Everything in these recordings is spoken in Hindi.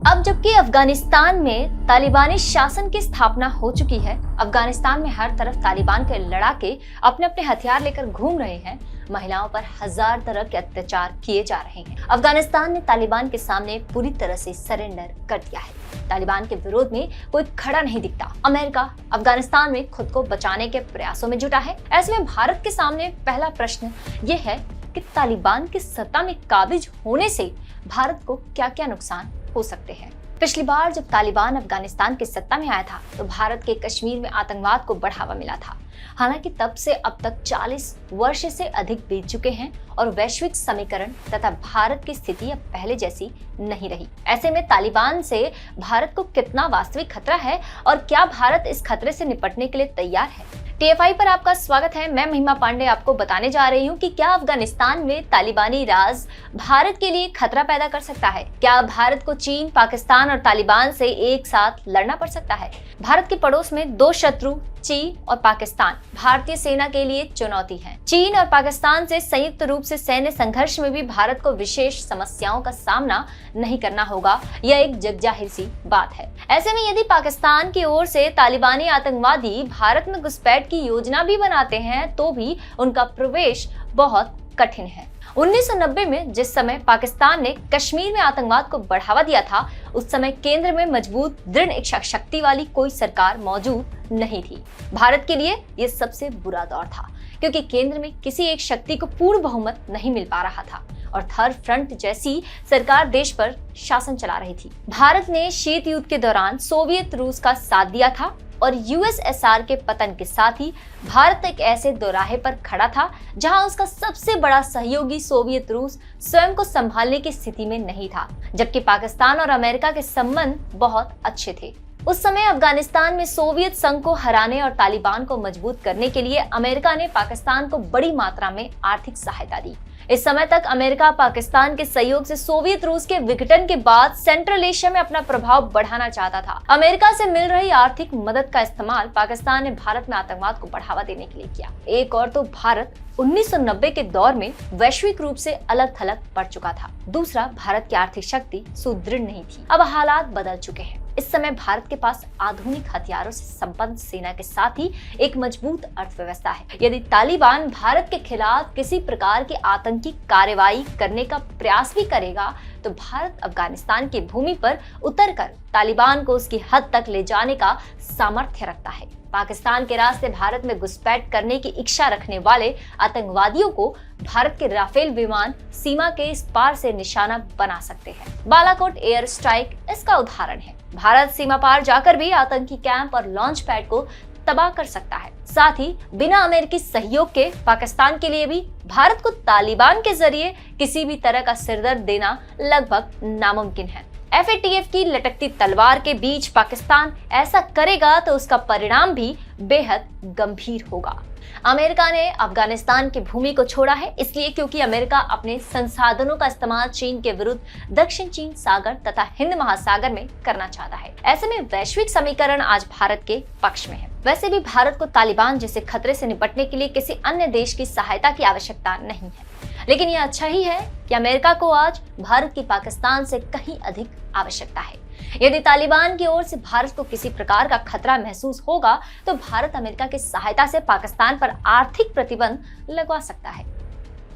अब जबकि अफगानिस्तान में तालिबानी शासन की स्थापना हो चुकी है, अफगानिस्तान में हर तरफ तालिबान के लड़ाके अपने अपने हथियार लेकर घूम रहे हैं, महिलाओं पर हजार तरह के अत्याचार किए जा रहे हैं। अफगानिस्तान ने तालिबान के सामने पूरी तरह से सरेंडर कर दिया है। तालिबान के विरोध में कोई खड़ा नहीं दिखता। अमेरिका अफगानिस्तान में खुद को बचाने के प्रयासों में जुटा है। ऐसे में भारत के सामने पहला प्रश्न ये है कि तालिबान की सत्ता में काबिज होने से भारत को क्या क्या नुकसान हो सकते हैं। पिछली बार जब तालिबान अफगानिस्तान की सत्ता में आया था तो भारत के कश्मीर में आतंकवाद को बढ़ावा मिला था। हालांकि तब से अब तक 40 वर्ष से अधिक बीत चुके हैं और वैश्विक समीकरण तथा भारत की स्थिति अब पहले जैसी नहीं रही। ऐसे में तालिबान से भारत को कितना वास्तविक खतरा है और क्या भारत इस खतरे से निपटने के लिए तैयार है? TFI पर आपका स्वागत है। मैं महिमा पांडे आपको बताने जा रही हूँ कि क्या अफगानिस्तान में तालिबानी राज भारत के लिए खतरा पैदा कर सकता है? क्या भारत को चीन, पाकिस्तान और तालिबान से एक साथ लड़ना पड़ सकता है? भारत के पड़ोस में दो शत्रु चीन और पाकिस्तान भारतीय सेना के लिए चुनौती है। चीन और पाकिस्तान से संयुक्त रूप से सैन्य संघर्ष में भी भारत को विशेष समस्याओं का सामना नहीं करना होगा, यह एक जगजाहिर सी बात है। ऐसे में यदि पाकिस्तान की ओर से तालिबानी आतंकवादी भारत में घुसपैठ की योजना भी बनाते हैं तो भी उनका प्रवेश बहुत कठिन है। 1990 में जिस समय पाकिस्तान ने कश्मीर में आतंकवाद को बढ़ावा दिया था, उस समय केंद्र में मजबूत दृढ़ इच्छा शक्ति वाली कोई सरकार मौजूद नहीं थी। भारत के लिए यह सबसे बुरा दौर था क्योंकि केंद्र में किसी एक शक्ति को पूर्ण बहुमत नहीं मिल पा रहा था और थर्ड फ्रंट जैसी सरकार देश पर शासन चला रही थी। भारत ने शीत युद्ध के दौरान सोवियत रूस का साथ दिया था और USSR के पतन के साथ ही भारत एक ऐसे दोराहे पर खड़ा था जहां उसका सबसे बड़ा सहयोगी सोवियत रूस स्वयं को संभालने की स्थिति में नहीं था, जबकि पाकिस्तान और अमेरिका के संबंध बहुत अच्छे थे। उस समय अफगानिस्तान में सोवियत संघ को हराने और तालिबान को मजबूत करने के लिए अमेरिका ने पाकिस्तान को बड़ी मात्रा में आर्थिक सहायता दी। इस समय तक अमेरिका पाकिस्तान के सहयोग से सोवियत रूस के विघटन के बाद सेंट्रल एशिया में अपना प्रभाव बढ़ाना चाहता था। अमेरिका से मिल रही आर्थिक मदद का इस्तेमाल पाकिस्तान ने भारत में आतंकवाद को बढ़ावा देने के लिए किया। एक और तो भारत 1990 के दौर में वैश्विक रूप से अलग थलग पड़ चुका था। दूसरा, भारत की आर्थिक शक्ति सुदृढ़ नहीं थी। अब हालात बदल चुके हैं। इस समय भारत के पास आधुनिक हथियारों से संपन्न सेना के साथ ही एक मजबूत अर्थव्यवस्था है। यदि तालिबान भारत के खिलाफ किसी प्रकार की आतंकी कार्रवाई करने का प्रयास भी करेगा तो भारत अफगानिस्तान की भूमि पर उतरकर तालिबान को उसकी हद तक ले जाने का सामर्थ्य रखता है। पाकिस्तान के रास्ते भारत में घुसपैठ करने की इच्छा रखने वाले आतंकवादियों को भारत के राफेल विमान सीमा के इस पार से निशाना बना सकते हैं। बालाकोट एयर स्ट्राइक इसका उदाहरण है। भारत सीमा पार जाकर भी आतंकी कैंप और लॉन्च पैड को तबाह कर सकता है। साथ ही बिना अमेरिकी सहयोग के पाकिस्तान के लिए भी भारत को तालिबान के जरिए किसी भी तरह का सिरदर्द देना लगभग नामुमकिन है। FATF की लटकती तलवार के बीच पाकिस्तान ऐसा करेगा तो उसका परिणाम भी बेहद गंभीर होगा। अमेरिका ने अफगानिस्तान की भूमि को छोड़ा है इसलिए क्योंकि अमेरिका अपने संसाधनों का इस्तेमाल चीन के विरुद्ध दक्षिण चीन सागर तथा हिंद महासागर में करना चाहता है। ऐसे में वैश्विक समीकरण आज भारत के पक्ष में है। वैसे भी भारत को तालिबान जैसे खतरे से निपटने के लिए किसी अन्य देश की सहायता की आवश्यकता नहीं है, लेकिन यह अच्छा ही है कि अमेरिका को आज भारत की पाकिस्तान से कहीं अधिक आवश्यकता है। यदि तालिबान की ओर से भारत को किसी प्रकार का खतरा महसूस होगा तो भारत अमेरिका की सहायता से पाकिस्तान पर आर्थिक प्रतिबंध लगवा सकता है।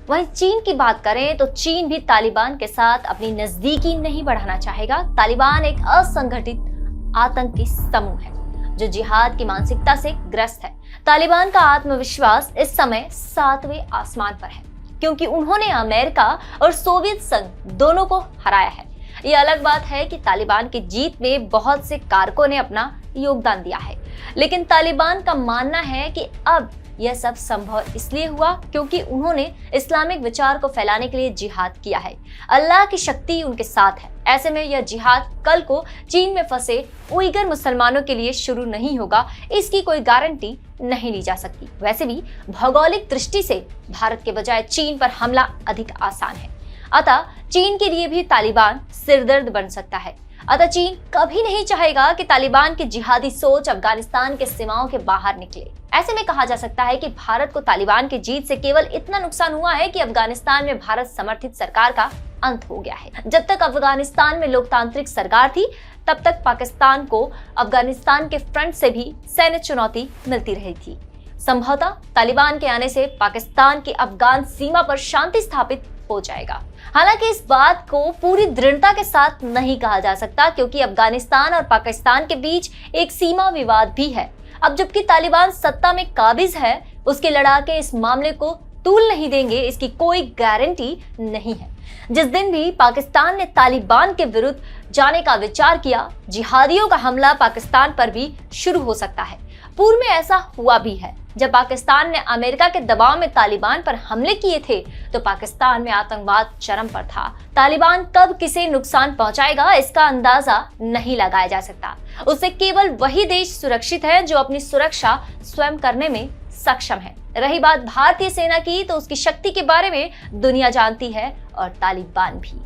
वहीं चीन की बात करें तो चीन भी तालिबान के साथ अपनी नजदीकी नहीं बढ़ाना चाहेगा। तालिबान एक असंगठित आतंकी समूह है जो जिहाद की मानसिकता से ग्रस्त है। तालिबान का आत्मविश्वास इस समय 7वें आसमान पर है क्योंकि उन्होंने अमेरिका और सोवियत संघ दोनों को हराया है। ये अलग बात है कि तालिबान की जीत में बहुत से कारकों ने अपना योगदान दिया है, लेकिन तालिबान का मानना है कि अब यह सब संभव इसलिए हुआ क्योंकि उन्होंने इस्लामिक विचार को फैलाने के लिए जिहाद किया है। अल्लाह की शक्ति उनके साथ है। ऐसे में यह जिहाद कल को चीन में फंसे उइगर मुसलमानों के लिए शुरू नहीं होगा, इसकी कोई गारंटी नहीं ली जा सकती। वैसे भी भौगोलिक दृष्टि से भारत के बजाय चीन पर हमला अधिक आसान है, अतः चीन के लिए भी तालिबान सिरदर्द बन सकता है। अतः चीन कभी नहीं चाहेगा कि तालिबान की जिहादी सोच अफगानिस्तान के सीमाओं के बाहर निकले। ऐसे में कहा जा सकता है कि भारत को तालिबान की जीत से केवल इतना नुकसान हुआ है कि अफगानिस्तान में भारत समर्थित सरकार का अंत हो गया है। जब तक अफगानिस्तान में लोकतांत्रिक सरकार थी, तब तक पाकिस्तान को अफगानिस्तान के फ्रंट से भी सैन्य चुनौती मिलती रही थी। संभवतः तालिबान के आने से पाकिस्तान की अफगान सीमा पर शांति स्थापित हो जाएगा। हालांकि इस बात को पूरी दृढ़ता के साथ नहीं कहा जा सकता, क्योंकि अफगानिस्तान और पाकिस्तान के बीच एक सीमा विवाद भी है। अब जबकि तालिबान सत्ता में काबिज है, उसके लड़ाके इस मामले को तूल नहीं देंगे, इसकी कोई गारंटी नहीं है। जिस दिन भी पाकिस्तान ने तालिबान के विरुद्ध जाने का विचार किया, जिहादियों का हमला पाकिस्तान पर भी शुरू हो सकता है। पूर्व में ऐसा हुआ भी है। जब पाकिस्तान ने अमेरिका के दबाव में तालिबान पर हमले किए थे, तो पाकिस्तान में आतंकवाद चरम पर था। तालिबान कब किसे नुकसान पहुंचाएगा, इसका अंदाजा नहीं लगाया जा सकता। उससे केवल वही देश सुरक्षित है जो अपनी सुरक्षा स्वयं करने में सक्षम है। रही बात भारतीय सेना की, तो उसकी शक्ति के बारे में दुनिया जानती है और तालिबान भी।